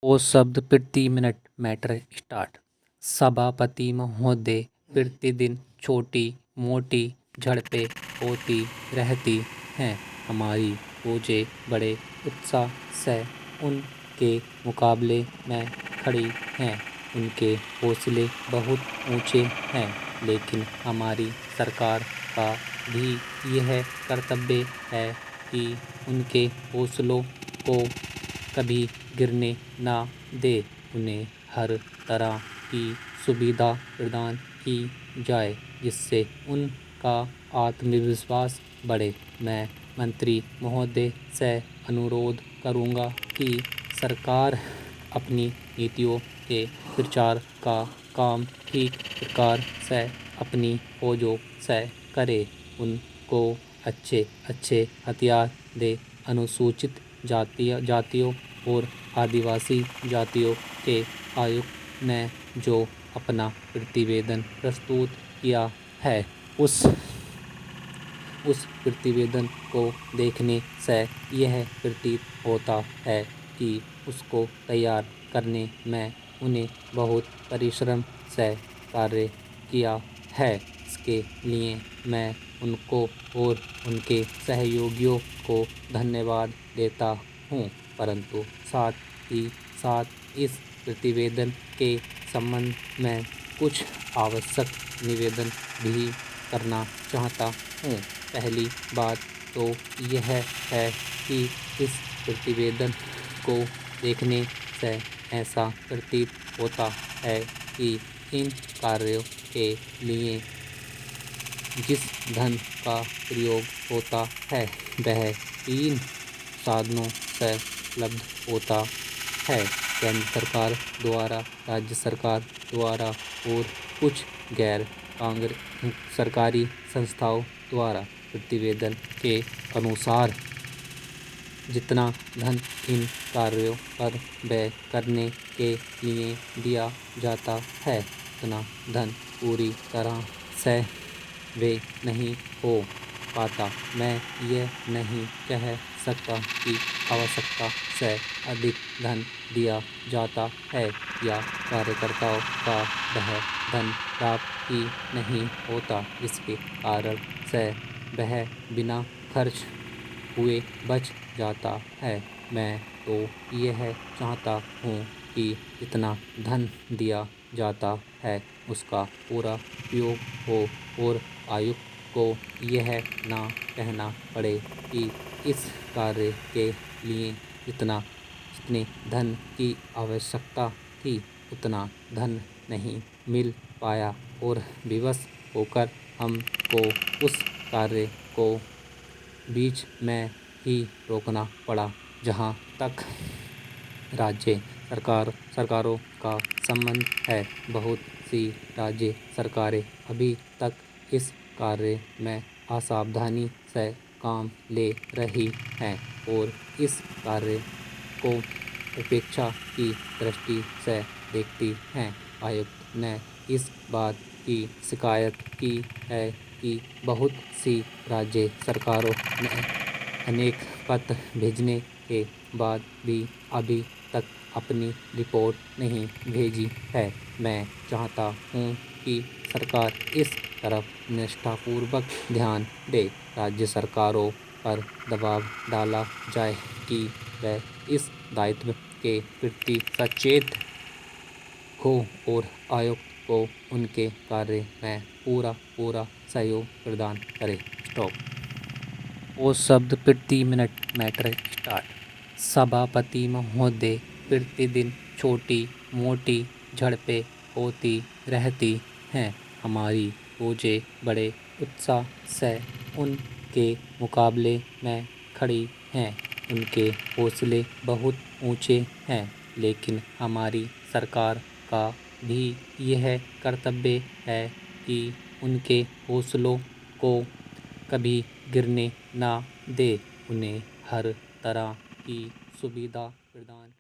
ओ शब्द प्रति minute matter start. सभापति महोदय, प्रतिदिन छोटी मोटी झड़पें होती रहती हैं। हमारी फौजें बड़े उत्साह से उनके मुकाबले में खड़ी हैं। उनके हौसले बहुत ऊंचे हैं, लेकिन हमारी सरकार का भी यह कर्तव्य है कि उनके हौसलों को कभी गिरने ना दे। उन्हें हर तरह की सुविधा प्रदान की जाए, जिससे उनका आत्मविश्वास बढ़े। मैं मंत्री महोदय से अनुरोध करूंगा कि सरकार अपनी नीतियों के प्रचार का काम ठीक प्रकार से अपनी फौजों से करे। उनको अच्छे अच्छे हथियार दे। अनुसूचित जातियों और आदिवासी जातियों के आयुक्त ने जो अपना प्रतिवेदन प्रस्तुत किया है, उस प्रतिवेदन को देखने से यह प्रतीत होता है कि उसको तैयार करने में उन्हें बहुत परिश्रम से कार्य किया है। इसके लिए मैं उनको और उनके सहयोगियों को धन्यवाद देता हूँ, परंतु साथ ही साथ इस प्रतिवेदन के संबंध में कुछ आवश्यक निवेदन भी करना चाहता हूँ। पहली बात तो यह है कि इस प्रतिवेदन को देखने से ऐसा प्रतीत होता है कि इन कार्यों के लिए जिस धन का प्रयोग होता है, वह 3 साधनों से उपलब्ध होता है। केंद्र सरकार द्वारा, राज्य सरकार द्वारा और कुछ गैर सरकारी संस्थाओं द्वारा। प्रतिवेदन के अनुसार जितना धन इन कार्यों पर व्यय करने के लिए दिया जाता है, उतना धन पूरी तरह से व्यय नहीं हो पाता। मैं यह नहीं कह सकता कि आवश्यकता से अधिक धन दिया जाता है या कार्यकर्ताओं का वह धन प्राप्त ही नहीं होता, जिसके कारण से वह बिना खर्च हुए बच जाता है। मैं तो यह चाहता हूँ कि जितना धन दिया जाता है उसका पूरा उपयोग हो और आयुक्त को यह ना कहना पड़े कि इस कार्य के लिए जितने धन की आवश्यकता थी उतना धन नहीं मिल पाया और विवश होकर हमको उस कार्य को बीच में ही रोकना पड़ा। जहाँ तक राज्य सरकारों का संबंध है, बहुत सी राज्य सरकारें अभी तक इस कार्य में असावधानी से काम ले रही हैं और इस कार्य को उपेक्षा की दृष्टि से देखती हैं। आयुक्त ने इस बात की शिकायत की है कि बहुत सी राज्य सरकारों ने अनेक पत्र भेजने के बाद भी अभी तक अपनी रिपोर्ट नहीं भेजी है। मैं चाहता हूँ कि सरकार इस तरफ निष्ठापूर्वक ध्यान दे। राज्य सरकारों पर दबाव डाला जाए कि वह इस दायित्व के प्रति सचेत हो और आयुक्त को उनके कार्य में पूरा सहयोग प्रदान करे। स्टॉप। ओ शब्द प्रति मिनट मैटर स्टार्ट। सभापति महोदय, प्रतिदिन छोटी मोटी झड़पें होती रहती हैं। हमारी फौजें बड़े उत्साह से उनके मुकाबले में खड़ी हैं। उनके हौसले बहुत ऊंचे हैं, लेकिन हमारी सरकार का भी यह कर्तव्य है कि उनके हौसलों को कभी गिरने ना दे। उन्हें हर तरह की सुविधा प्रदान